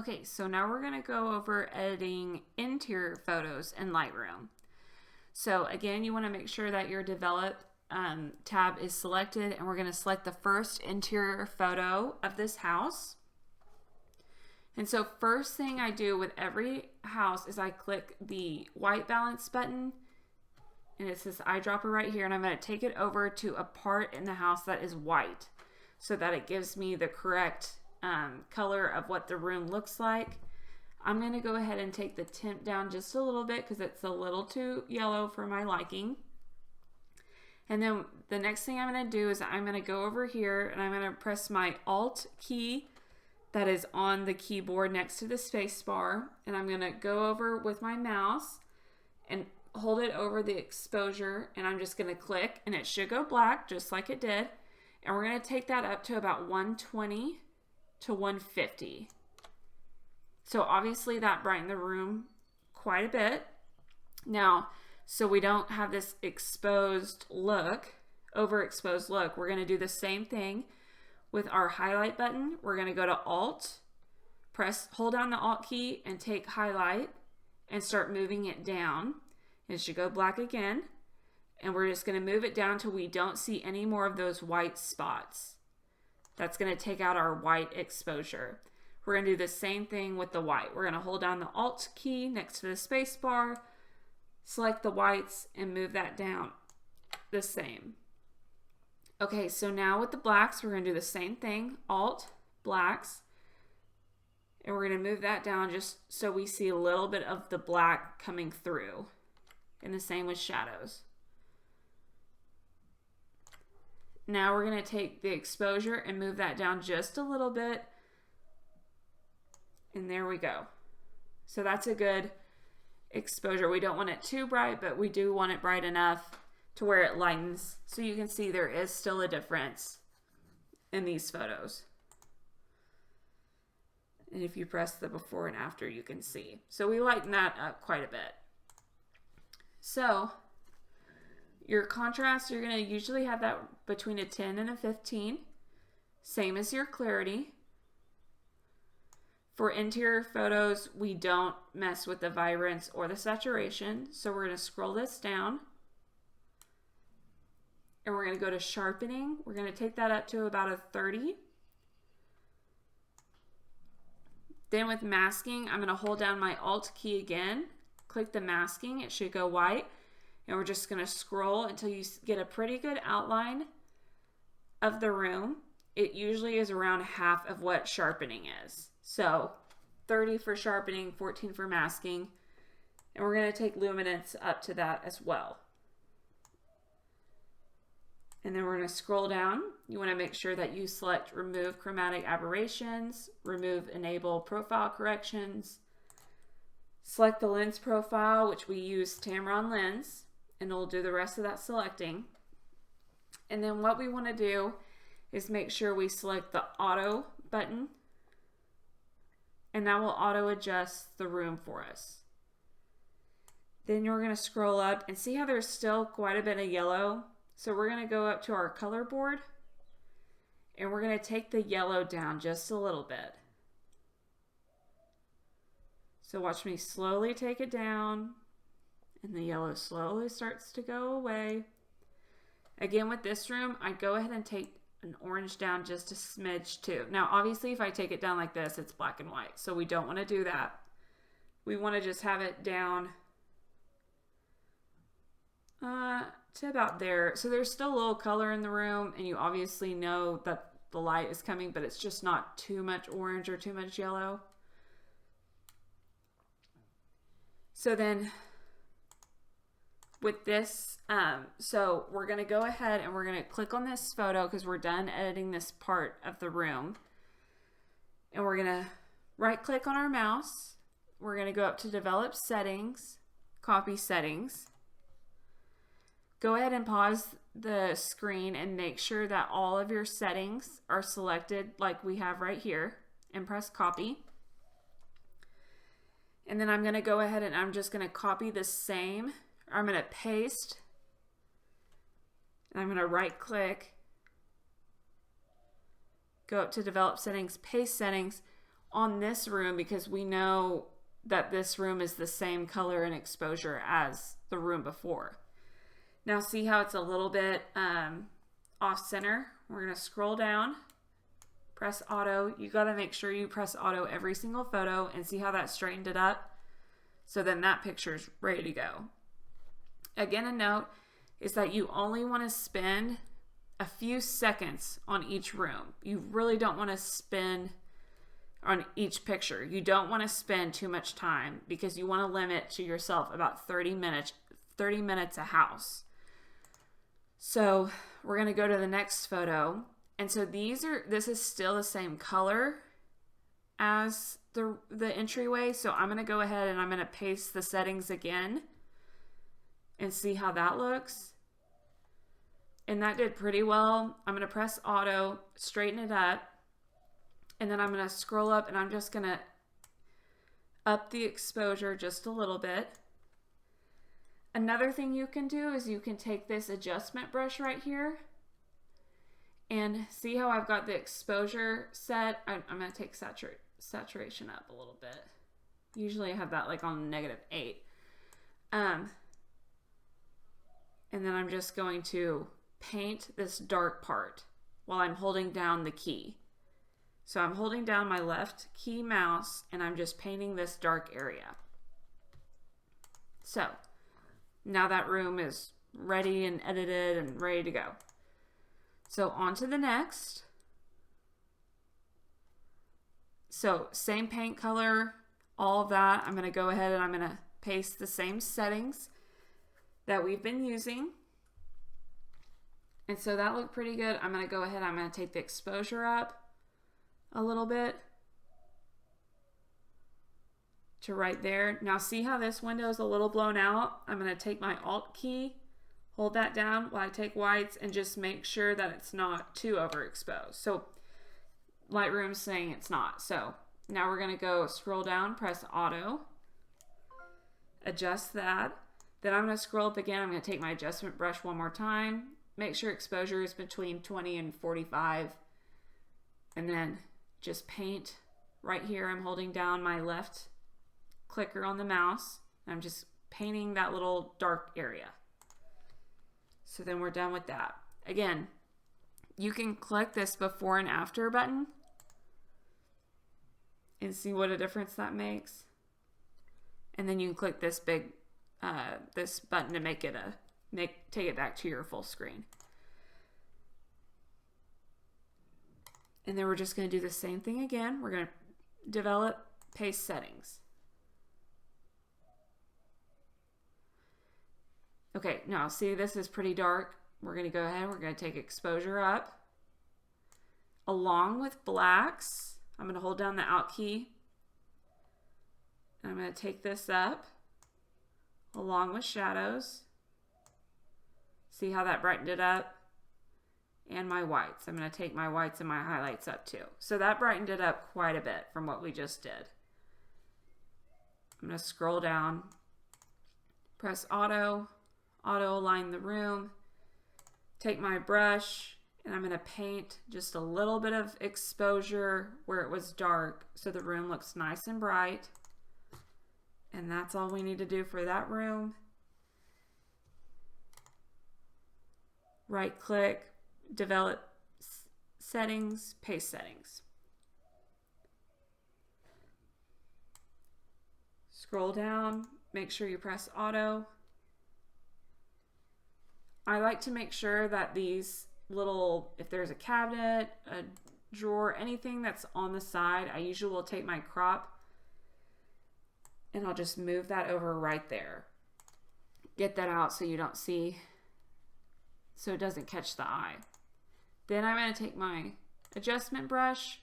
Okay, so now we're going to go over editing interior photos in Lightroom. So again, you want to make sure that your Develop tab is selected, and we're going to select the first interior photo of this house. And so first thing I do with every house is I click the white balance button, and it says eyedropper right here, and I'm going to take it over to a part in the house that is white so that it gives me the correct color of what the room looks like. I'm going to go ahead and take the tint down just a little bit because it's a little too yellow for my liking. And then the next thing I'm going to do is I'm going to go over here and I'm going to press my Alt key that is on the keyboard next to the space bar, and I'm going to go over with my mouse and hold it over the exposure, and I'm just going to click, and it should go black just like it did. And we're going to take that up to about 120 to 150. So obviously that brightened the room quite a bit. Now, so we don't have this exposed look, overexposed look, we're going to do the same thing with our highlight button. We're going to go to Alt, hold down the Alt key and take highlight and start moving it down. It should go black again. And we're just going to move it down till we don't see any more of those white spots. That's going to take out our white exposure. We're going to do the same thing with the white. We're going to hold down the Alt key next to the space bar, select the whites, and move that down the same. Okay, so now with the blacks, we're going to do the same thing. Alt, blacks, and we're going to move that down just so we see a little bit of the black coming through. And the same with shadows. Now we're going to take the exposure and move that down just a little bit. And there we go. So that's a good exposure. We don't want it too bright, but we do want it bright enough to where it lightens. So you can see there is still a difference in these photos. And if you press the before and after, you can see. So we lighten that up quite a bit. So your contrast, you're going to usually have that between a 10 and a 15. Same as your clarity. For interior photos, we don't mess with the vibrance or the saturation. So we're going to scroll this down. And we're going to go to sharpening. We're going to take that up to about a 30. Then with masking, I'm going to hold down my Alt key again. Click the masking. It should go white. And we're just going to scroll until you get a pretty good outline of the room. It usually is around half of what sharpening is. So 30 for sharpening, 14 for masking. And we're going to take luminance up to that as well. And then we're going to scroll down. You want to make sure that you select remove chromatic aberrations, remove enable profile corrections, select the lens profile, which we use Tamron lens, and it'll do the rest of that selecting. And then what we want to do is make sure we select the auto button, and that will auto adjust the room for us. Then you're going to scroll up and see how there's still quite a bit of yellow. So we're going to go up to our color board and we're going to take the yellow down just a little bit. So watch me slowly take it down, and the yellow slowly starts to go away. Again, with this room, I go ahead and take an orange down just a smidge too. Now, obviously, if I take it down like this, it's black and white. So we don't want to do that. We want to just have it down to about there. So there's still a little color in the room, and you obviously know that the light is coming, but it's just not too much orange or too much yellow. So then with this, so we're going to go ahead and we're going to click on this photo because we're done editing this part of the room. And we're going to right click on our mouse. We're going to go up to develop settings, copy settings. Go ahead and pause the screen and make sure that all of your settings are selected like we have right here, and press copy. And then I'm going to go ahead and I'm just going to copy the same. I'm going to paste, and I'm going to right click, go up to develop settings, paste settings. on this room because we know that this room is the same color and exposure as the room before. Now see how it's a little bit off center? We're going to scroll down, press auto. You got to make sure you press auto every single photo and see how that straightened it up. So then that picture's ready to go. Again, a note is that you only want to spend a few seconds on each room. You really don't want to spend on each picture. You don't want to spend too much time because you want to limit to yourself about 30 minutes a house. So we're going to go to the next photo. And so this is still the same color as the entryway. So I'm going to go ahead and I'm going to paste the settings again and see how that looks. And that did pretty well. I'm going to press auto, straighten it up. And then I'm going to scroll up and I'm just going to up the exposure just a little bit. Another thing you can do is you can take this adjustment brush right here and see how I've got the exposure set. I'm going to take saturation up a little bit. Usually I have that like on -8. And then I'm just going to paint this dark part while I'm holding down the key. So I'm holding down my left key mouse and I'm just painting this dark area. So now that room is ready and edited and ready to go. So on to the next. So same paint color, all of that. I'm going to go ahead and I'm going to paste the same settings that we've been using. And so that looked pretty good. I'm going to go ahead, I'm going to take the exposure up a little bit to right there. Now see how this window is a little blown out? I'm going to take my Alt key, hold that down while I take whites and just make sure that it's not too overexposed. So Lightroom's saying it's not. So now we're going to go scroll down, press auto, adjust that. Then I'm going to scroll up again. I'm going to take my adjustment brush one more time, make sure exposure is between 20 and 45, and then just paint right here. I'm holding down my left clicker on the mouse. I'm just painting that little dark area. So then we're done with that. Again, you can click this before and after button and see what a difference that makes. And then you can click this big this button to make it take it back to your full screen. And then we're just going to do the same thing again. We're going to develop paste settings. Okay, now see this is pretty dark. We're going to go ahead, we're going to take exposure up. Along with blacks, I'm going to hold down the Alt key. And I'm going to take this up along with shadows. See how that brightened it up? And my whites. I'm going to take my whites and my highlights up too. So that brightened it up quite a bit from what we just did. I'm going to scroll down, press auto, auto align the room, take my brush, and I'm going to paint just a little bit of exposure where it was dark so the room looks nice and bright. And that's all we need to do for that room. Right click, develop settings, paste settings. Scroll down, make sure you press auto. I like to make sure that these little, if there's a cabinet, a drawer, anything that's on the side, I usually will take my crop and I'll just move that over right there. Get that out so you don't see, so it doesn't catch the eye. Then I'm going to take my adjustment brush,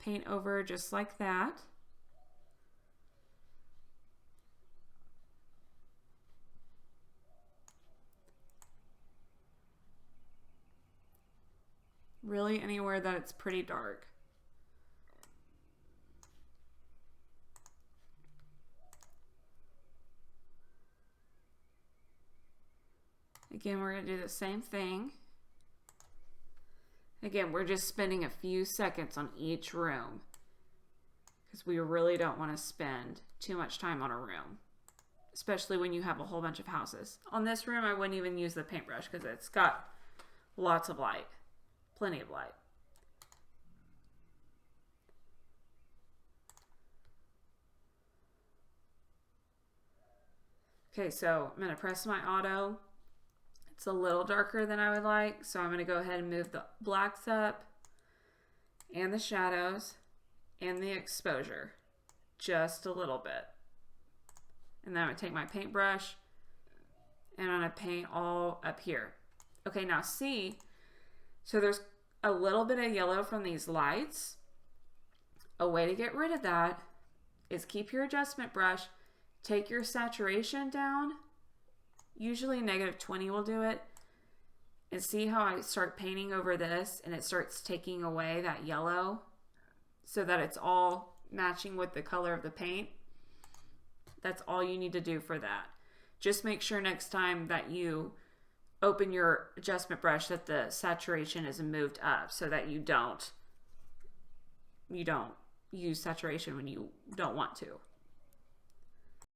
paint over just like that. Really anywhere that it's pretty dark. Again, we're going to do the same thing. Again, we're just spending a few seconds on each room. because we really don't want to spend too much time on a room, especially when you have a whole bunch of houses. On this room, I wouldn't even use the paintbrush because it's got lots of light, plenty of light. Okay, so I'm going to press my auto. It's a little darker than I would like, so I'm going to go ahead and move the blacks up and the shadows and the exposure just a little bit. And then I'm going to take my paintbrush and I'm going to paint all up here. Okay, now see, so there's a little bit of yellow from these lights. A way to get rid of that is keep your adjustment brush, take your saturation down, usually -20 will do it, and see how I start painting over this and it starts taking away that yellow so that it's all matching with the color of the paint. That's all you need to do for that. Just make sure next time that you open your adjustment brush that the saturation is moved up so that you don't use saturation when you don't want to.